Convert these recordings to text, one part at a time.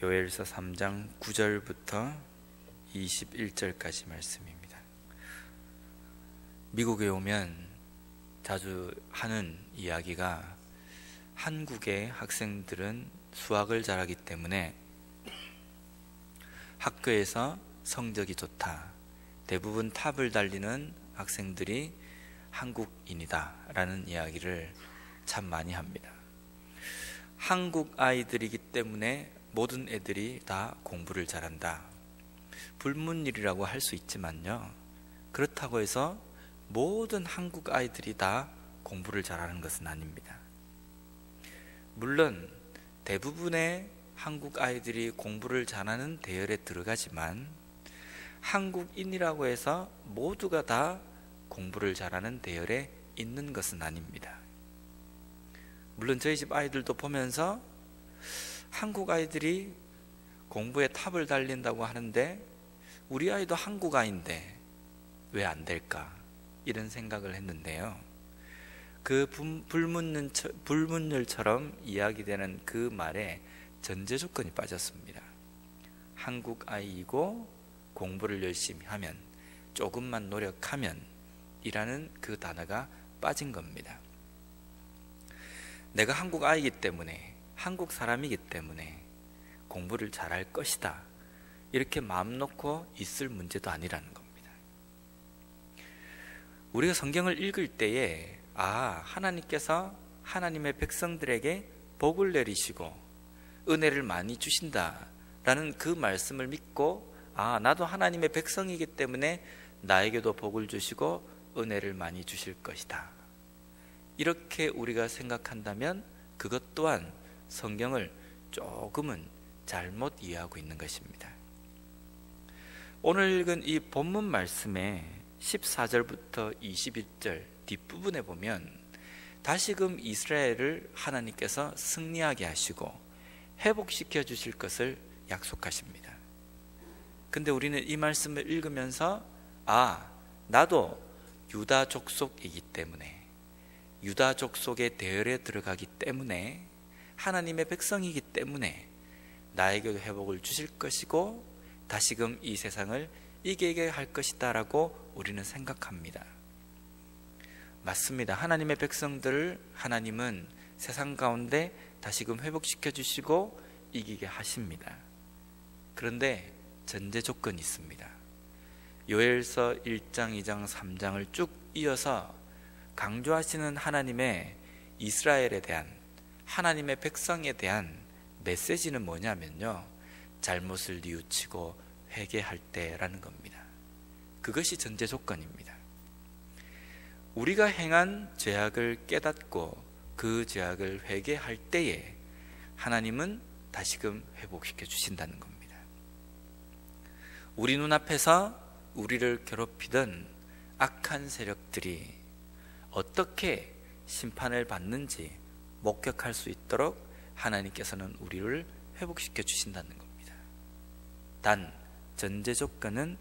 요엘서 3장 9절부터 21절까지 말씀입니다. 미국에 오면 자주 하는 이야기가 한국의 학생들은 수학을 잘하기 때문에 학교에서 성적이 좋다, 대부분 탑을 달리는 학생들이 한국인이다 라는 이야기를 참 많이 합니다. 한국 아이들이기 때문에 모든 애들이 다 공부를 잘한다, 불문율이라고 할 수 있지만요, 그렇다고 해서 모든 한국 아이들이 다 공부를 잘하는 것은 아닙니다. 물론 대부분의 한국 아이들이 공부를 잘하는 대열에 들어가지만 한국인이라고 해서 모두가 다 공부를 잘하는 대열에 있는 것은 아닙니다. 물론 저희 집 아이들도 보면서 한국 아이들이 공부에 탑을 달린다고 하는데 우리 아이도 한국 아이인데 왜 안 될까, 이런 생각을 했는데요, 그 불문율처럼 이야기되는 그 말에 전제 조건이 빠졌습니다. 한국 아이이고 공부를 열심히 하면, 조금만 노력하면 이라는 그 단어가 빠진 겁니다. 내가 한국 아이이기 때문에, 한국 사람이기 때문에 공부를 잘할 것이다, 이렇게 마음 놓고 있을 문제도 아니라는 겁니다. 우리가 성경을 읽을 때에 하나님께서 하나님의 백성들에게 복을 내리시고 은혜를 많이 주신다 라는 그 말씀을 믿고, 나도 하나님의 백성이기 때문에 나에게도 복을 주시고 은혜를 많이 주실 것이다, 이렇게 우리가 생각한다면 그것 또한 성경을 조금은 잘못 이해하고 있는 것입니다. 오늘 읽은 이 본문 말씀의 14절부터 21절 뒷부분에 보면 다시금 이스라엘을 하나님께서 승리하게 하시고 회복시켜 주실 것을 약속하십니다. 근데 우리는 이 말씀을 읽으면서 나도 유다 족속이기 때문에, 유다 족속의 대열에 들어가기 때문에, 하나님의 백성이기 때문에 나에게도 회복을 주실 것이고 다시금 이 세상을 이기게 할 것이다 라고 우리는 생각합니다. 맞습니다. 하나님의 백성들을 하나님은 세상 가운데 다시금 회복시켜 주시고 이기게 하십니다. 그런데 전제 조건이 있습니다. 요엘서 1장, 2장, 3장을 쭉 이어서 강조하시는 하나님의 이스라엘에 대한, 하나님의 백성에 대한 메시지는 뭐냐면요, 잘못을 뉘우치고 회개할 때라는 겁니다. 그것이 전제 조건입니다. 우리가 행한 죄악을 깨닫고 그 죄악을 회개할 때에 하나님은 다시금 회복시켜 주신다는 겁니다. 우리 눈앞에서 우리를 괴롭히던 악한 세력들이 어떻게 심판을 받는지 목격할 수 있도록 하나님께서는 우리를 회복시켜 주신다는 겁니다. 단 전제 조건은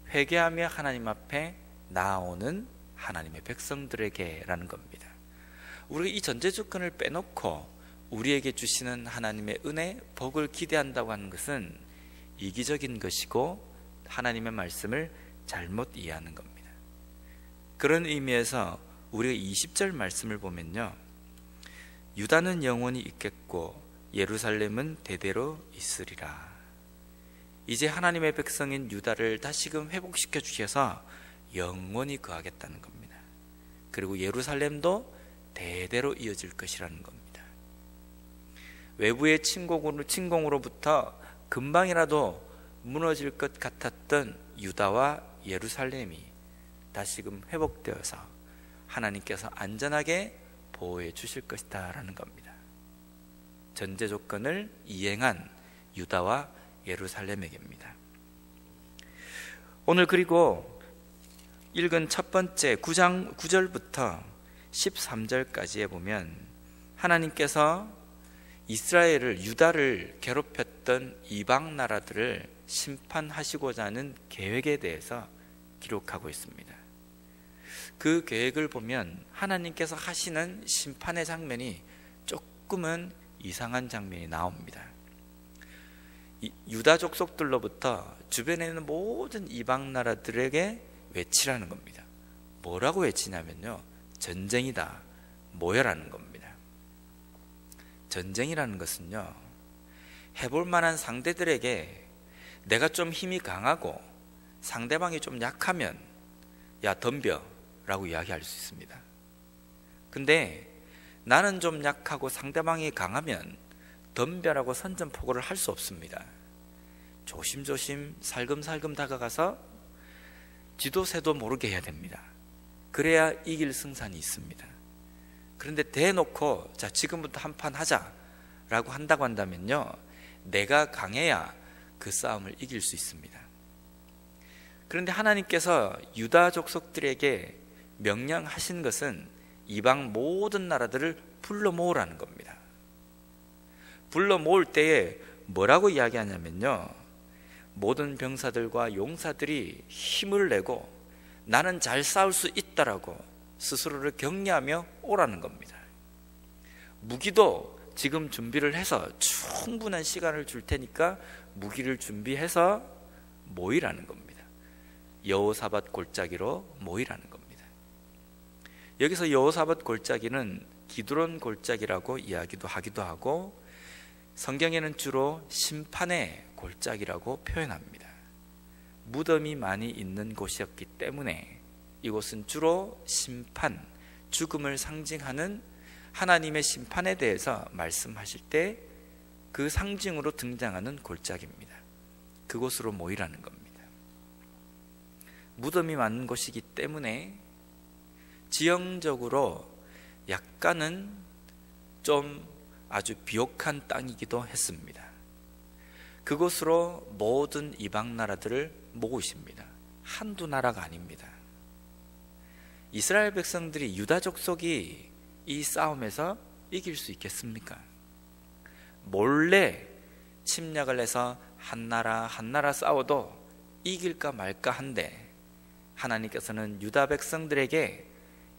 회개하며 하나님 앞에 나아오는 하나님의 백성들에게 라는 겁니다. 우리가 이 전제 조건을 빼놓고 우리에게 주시는 하나님의 은혜, 복을 기대한다고 하는 것은 이기적인 것이고 하나님의 말씀을 잘못 이해하는 겁니다. 그런 의미에서 우리가 20절 말씀을 보면요, 유다는 영원히 있겠고 예루살렘은 대대로 있으리라. 이제 하나님의 백성인 유다를 다시금 회복시켜 주셔서 영원히 거하겠다는 겁니다. 그리고 예루살렘도 대대로 이어질 것이라는 겁니다. 외부의 침공으로부터 금방이라도 무너질 것 같았던 유다와 예루살렘이 다시금 회복되어서 하나님께서 안전하게 보호해 주실 것이다 라는 겁니다. 전제 조건을 이행한 유다와 예루살렘에게입니다. 오늘 그리고 읽은 첫 번째 9장 9절부터 13절까지에 보면 하나님께서 이스라엘을, 유다를 괴롭혔던 이방 나라들을 심판하시고자 하는 계획에 대해서 기록하고 있습니다. 그 계획을 보면 하나님께서 하시는 심판의 장면이 조금은 이상한 장면이 나옵니다. 유다 족속들로부터 주변에 있는 모든 이방 나라들에게 외치라는 겁니다. 뭐라고 외치냐면요, 전쟁이다, 모여라는 겁니다. 전쟁이라는 것은요, 해볼 만한 상대들에게 내가 좀 힘이 강하고 상대방이 좀 약하면 야 덤벼 라고 이야기할 수 있습니다. 근데 나는 좀 약하고 상대방이 강하면 덤벼라고 선전포고를 할 수 없습니다. 조심조심 살금살금 다가가서 지도새도 모르게 해야 됩니다. 그래야 이길 승산이 있습니다. 그런데 대놓고 자 지금부터 한판 하자 라고 한다고 한다면요, 내가 강해야 그 싸움을 이길 수 있습니다. 그런데 하나님께서 유다 족속들에게 명령하신 것은 이방 모든 나라들을 불러 모으라는 겁니다. 불러 모을 때에 뭐라고 이야기하냐면요, 모든 병사들과 용사들이 힘을 내고 나는 잘 싸울 수 있다라고 스스로를 격려하며 오라는 겁니다. 무기도 지금 준비를 해서 충분한 시간을 줄 테니까 무기를 준비해서 모이라는 겁니다. 여호사밧 골짜기로 모이라는 겁니다. 여기서 여호사밧 골짜기는 기드론 골짜기라고 이야기도 하기도 하고, 성경에는 주로 심판의 골짜기라고 표현합니다. 무덤이 많이 있는 곳이었기 때문에 이곳은 주로 심판, 죽음을 상징하는 하나님의 심판에 대해서 말씀하실 때 그 상징으로 등장하는 골짜기입니다. 그곳으로 모이라는 겁니다. 무덤이 많은 곳이기 때문에 지형적으로 약간은 좀 아주 비옥한 땅이기도 했습니다. 그곳으로 모든 이방 나라들을 모으십니다. 한두 나라가 아닙니다. 이스라엘 백성들이 유다 족속이 이 싸움에서 이길 수 있겠습니까? 몰래 침략을 해서 한 나라 싸워도 이길까 말까 한데, 하나님께서는 유다 백성들에게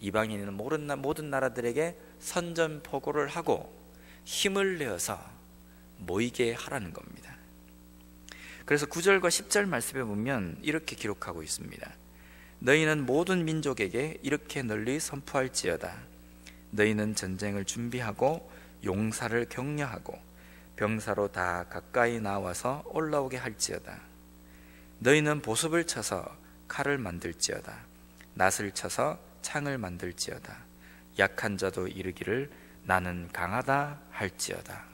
이방에 있는 모든 나라들에게 선전포고를 하고 힘을 내어서 모이게 하라는 겁니다. 그래서 9절과 10절 말씀에 보면 이렇게 기록하고 있습니다. 너희는 모든 민족에게 이렇게 널리 선포할지어다. 너희는 전쟁을 준비하고 용사를 격려하고 병사로 다 가까이 나와서 올라오게 할지어다. 너희는 보습을 쳐서 칼을 만들지어다. 낫을 쳐서 창을 만들지어다. 약한 자도 이르기를 나는 강하다 할지어다.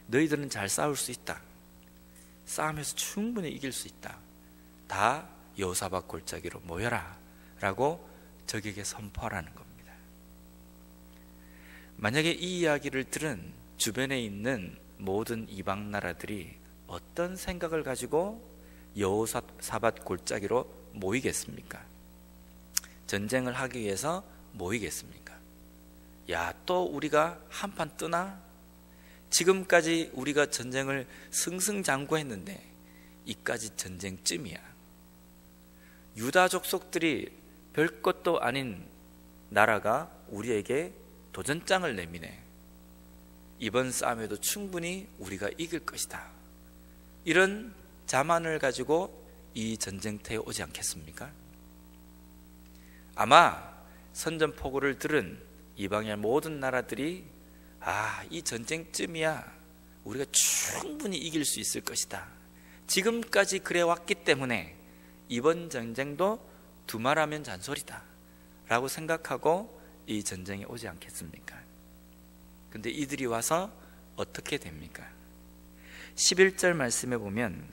너희들은 잘 싸울 수 있다. 싸움에서 충분히 이길 수 있다. 다 여호사밧 골짜기로 모여라 라고 적에게 선포하라는 겁니다. 만약에 이 이야기를 들은 주변에 있는 모든 이방 나라들이 어떤 생각을 가지고 여호사밧 골짜기로 모이겠습니까? 전쟁을 하기 위해서 모이겠습니까? 야, 또 우리가 한판 뜨나? 지금까지 우리가 전쟁을 승승장구했는데 이까지 전쟁쯤이야. 유다 족속들이 별것도 아닌 나라가 우리에게 도전장을 내미네. 이번 싸움에도 충분히 우리가 이길 것이다. 이런 자만을 가지고 이 전쟁터에 오지 않겠습니까? 아마 선전포고를 들은 이방의 모든 나라들이 이 전쟁쯤이야 우리가 충분히 이길 수 있을 것이다. 지금까지 그래 왔기 때문에 이번 전쟁도 두말하면 잔소리다 라고 생각하고 이 전쟁에 오지 않겠습니까? 근데 이들이 와서 어떻게 됩니까? 11절 말씀에 보면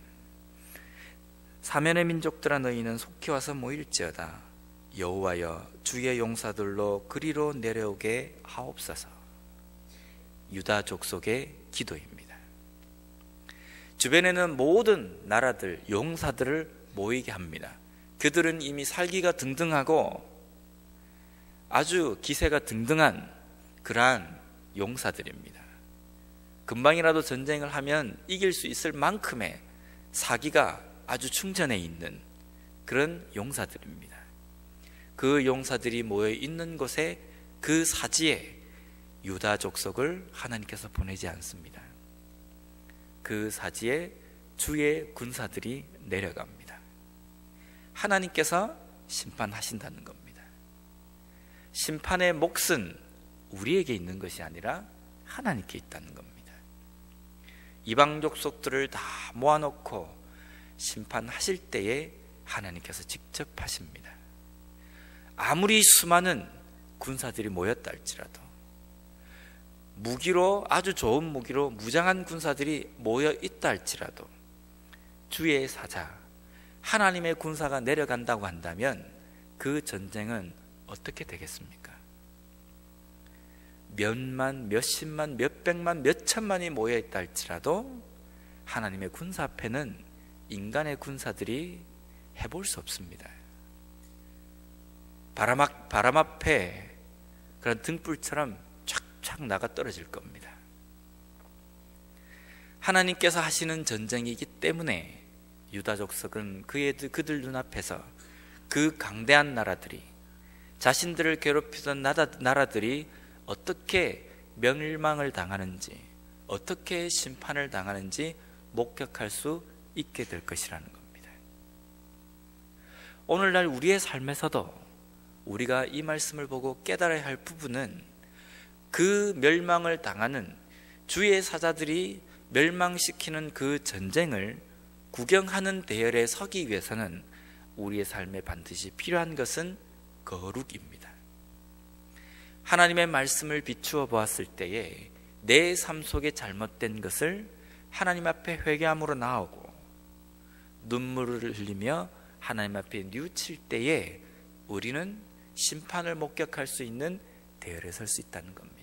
사면의 민족들아 너희는 속히 와서 모일지어다. 여호와여 주의 용사들로 그리로 내려오게 하옵소서. 유다 족속의 기도입니다. 주변에는 모든 나라들, 용사들을 모이게 합니다. 그들은 이미 살기가 등등하고 아주 기세가 등등한 그러한 용사들입니다. 금방이라도 전쟁을 하면 이길 수 있을 만큼의 사기가 아주 충전해 있는 그런 용사들입니다. 그 용사들이 모여 있는 곳에 그 사지에 유다 족속을 하나님께서 보내지 않습니다. 그 사지에 주의 군사들이 내려갑니다. 하나님께서 심판하신다는 겁니다. 심판의 몫은 우리에게 있는 것이 아니라 하나님께 있다는 겁니다. 이방 족속들을 다 모아놓고 심판하실 때에 하나님께서 직접 하십니다. 아무리 수많은 군사들이 모였다 할지라도, 무기로, 아주 좋은 무기로 무장한 군사들이 모여 있다 할지라도 주의 사자 하나님의 군사가 내려간다고 한다면 그 전쟁은 어떻게 되겠습니까? 몇만, 몇십만, 몇백만, 몇천만이 모여 있다 할지라도 하나님의 군사 앞에는 인간의 군사들이 해볼 수 없습니다. 바람 앞에 그런 등불처럼 촥촥 나가 떨어질 겁니다. 하나님께서 하시는 전쟁이기 때문에 유다 족속은 그들 눈앞에서 그 강대한 나라들이, 자신들을 괴롭히던 나라들이 어떻게 멸망을 당하는지, 어떻게 심판을 당하는지 목격할 수 있게 될 것이라는 겁니다. 오늘날 우리의 삶에서도 우리가 이 말씀을 보고 깨달아야 할 부분은, 그 멸망을 당하는 주의 사자들이 멸망시키는 그 전쟁을 구경하는 대열에 서기 위해서는 우리의 삶에 반드시 필요한 것은 거룩입니다. 하나님의 말씀을 비추어 보았을 때에 내 삶 속에 잘못된 것을 하나님 앞에 회개함으로 나오고 눈물을 흘리며 하나님 앞에 뉘우칠 때에 우리는 심판을 목격할 수 있는 대열에 설 수 있다는 겁니다.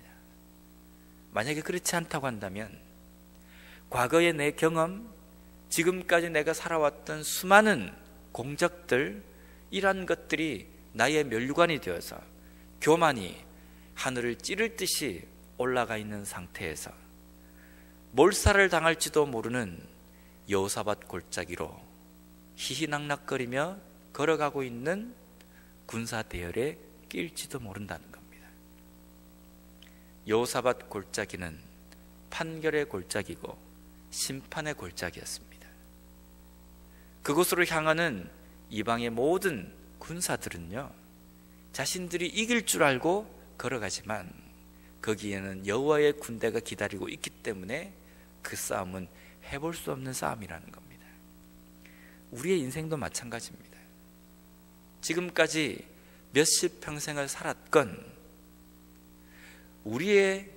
만약에 그렇지 않다고 한다면 과거의 내 경험, 지금까지 내가 살아왔던 수많은 공적들, 이러한 것들이 나의 면류관이 되어서 교만이 하늘을 찌를 듯이 올라가 있는 상태에서 몰살을 당할지도 모르는 여호사밧 골짜기로 희희낙낙거리며 걸어가고 있는 군사 대열에 낄지도 모른다는 겁니다. 여호사밧 골짜기는 판결의 골짜기고 심판의 골짜기였습니다. 그곳으로 향하는 이방의 모든 군사들은요, 자신들이 이길 줄 알고 걸어가지만 거기에는 여호와의 군대가 기다리고 있기 때문에 그 싸움은 해볼 수 없는 싸움이라는 겁니다. 우리의 인생도 마찬가지입니다. 지금까지 몇십 평생을 살았건 우리의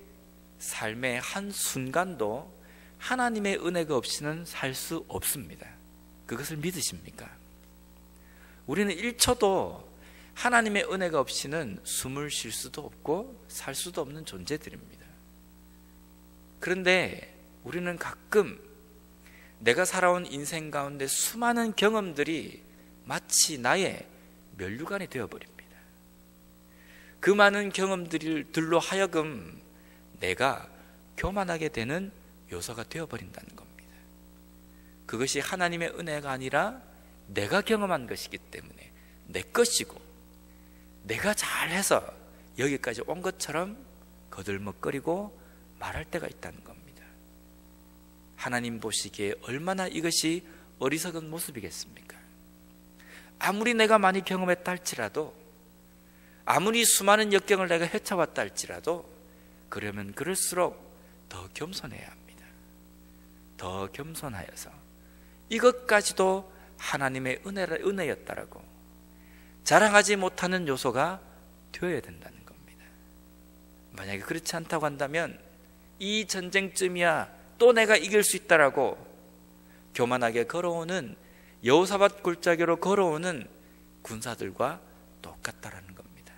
삶의 한 순간도 하나님의 은혜가 없이는 살 수 없습니다. 그것을 믿으십니까? 우리는 1초도 하나님의 은혜가 없이는 숨을 쉴 수도 없고 살 수도 없는 존재들입니다. 그런데 우리는 가끔 내가 살아온 인생 가운데 수많은 경험들이 마치 나의 면류관이 되어버립니다. 그 많은 경험들로 하여금 내가 교만하게 되는 요소가 되어버린다는 겁니다. 그것이 하나님의 은혜가 아니라 내가 경험한 것이기 때문에 내 것이고 내가 잘해서 여기까지 온 것처럼 거들먹거리고 말할 때가 있다는 겁니다. 하나님 보시기에 얼마나 이것이 어리석은 모습이겠습니까? 아무리 내가 많이 경험했다 할지라도, 아무리 수많은 역경을 내가 헤쳐왔다 할지라도, 그러면 그럴수록 더 겸손해야 합니다. 더 겸손하여서 이것까지도 하나님의 은혜였다라고 자랑하지 못하는 요소가 되어야 된다는 겁니다. 만약에 그렇지 않다고 한다면 이 전쟁쯤이야 또 내가 이길 수 있다라고 교만하게 걸어오는, 여호사밧 골짜기로 걸어오는 군사들과 똑같다라는 겁니다.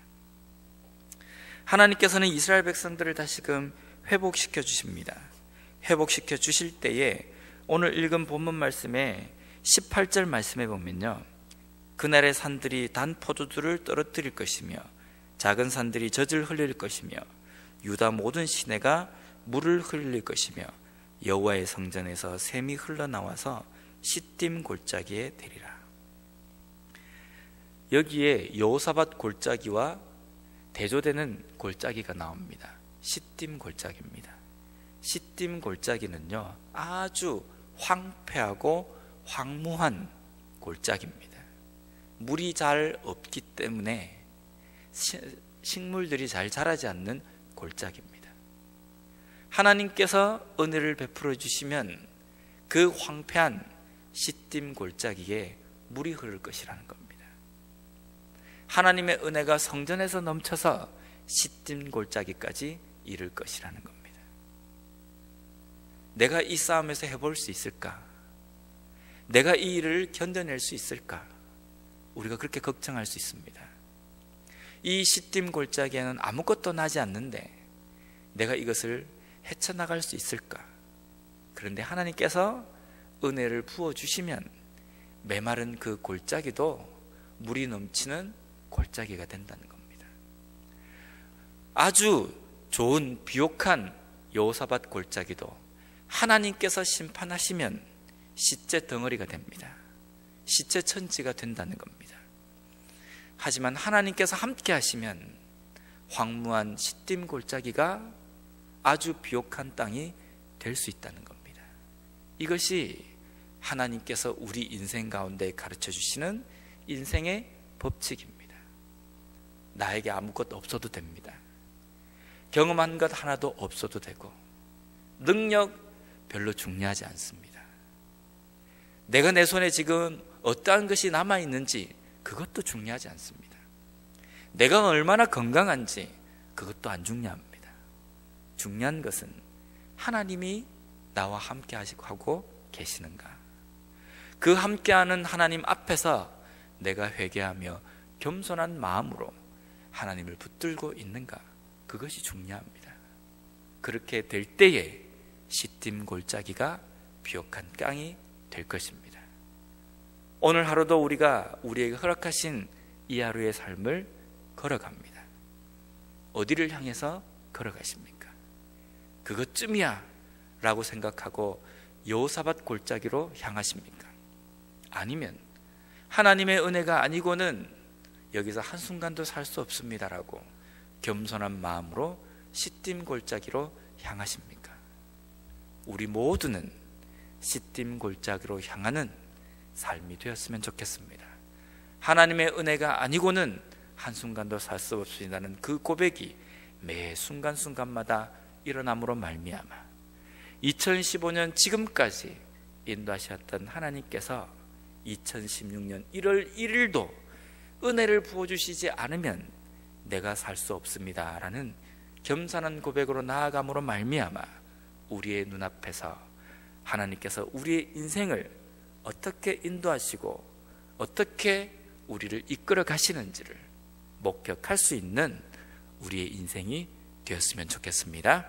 하나님께서는 이스라엘 백성들을 다시금 회복시켜 주십니다. 회복시켜 주실 때에 오늘 읽은 본문 말씀에 18절 말씀에 보면요, 그날의 산들이 단 포도주를 떨어뜨릴 것이며 작은 산들이 젖을 흘릴 것이며 유다 모든 시내가 물을 흘릴 것이며 여호와의 성전에서 샘이 흘러나와서 시딤 골짜기에 되리라. 여기에 여호사밧 골짜기와 대조되는 골짜기가 나옵니다. 시딤 골짜기입니다. 시딤 골짜기는요, 아주 황폐하고 황무한 골짜기입니다. 물이 잘 없기 때문에 식물들이 잘 자라지 않는 골짜기입니다. 하나님께서 은혜를 베풀어 주시면 그 황폐한 시딤 골짜기에 물이 흐를 것이라는 겁니다. 하나님의 은혜가 성전에서 넘쳐서 시딤 골짜기까지 이를 것이라는 겁니다. 내가 이 싸움에서 해볼 수 있을까? 내가 이 일을 견뎌낼 수 있을까? 우리가 그렇게 걱정할 수 있습니다. 이 시딤 골짜기에는 아무것도 나지 않는데 내가 이것을 헤쳐나갈 수 있을까? 그런데 하나님께서 은혜를 부어주시면 메마른 그 골짜기도 물이 넘치는 골짜기가 된다는 겁니다. 아주 좋은 비옥한 여호사밧 골짜기도 하나님께서 심판하시면 시체 덩어리가 됩니다. 시체 천지가 된다는 겁니다. 하지만 하나님께서 함께 하시면 황무한 시딤 골짜기가 아주 비옥한 땅이 될 수 있다는 겁니다. 이것이 하나님께서 우리 인생 가운데 가르쳐 주시는 인생의 법칙입니다. 나에게 아무것도 없어도 됩니다. 경험한 것 하나도 없어도 되고 능력 별로 중요하지 않습니다. 내가 내 손에 지금 어떠한 것이 남아있는지 그것도 중요하지 않습니다. 내가 얼마나 건강한지 그것도 안 중요합니다. 중요한 것은 하나님이 나와 함께 하고 계시는가, 그 함께하는 하나님 앞에서 내가 회개하며 겸손한 마음으로 하나님을 붙들고 있는가, 그것이 중요합니다. 그렇게 될 때에 시딤 골짜기가 비옥한 땅이 될 것입니다. 오늘 하루도 우리가 우리에게 허락하신 이 하루의 삶을 걸어갑니다. 어디를 향해서 걸어가십니까? 그것쯤이야 라고 생각하고 여호사밧 골짜기로 향하십니까? 아니면 하나님의 은혜가 아니고는 여기서 한순간도 살 수 없습니다라고 겸손한 마음으로 시딤 골짜기로 향하십니까? 우리 모두는 시딤 골짜기로 향하는 삶이 되었으면 좋겠습니다. 하나님의 은혜가 아니고는 한순간도 살 수 없습니다는 그 고백이 매 순간순간마다 일어남으로 말미암아 2015년 지금까지 인도하셨던 하나님께서 2016년 1월 1일도 은혜를 부어주시지 않으면 내가 살 수 없습니다 라는 겸손한 고백으로 나아감으로 말미암아 우리의 눈앞에서 하나님께서 우리의 인생을 어떻게 인도하시고 어떻게 우리를 이끌어 가시는지를 목격할 수 있는 우리의 인생이 되었으면 좋겠습니다.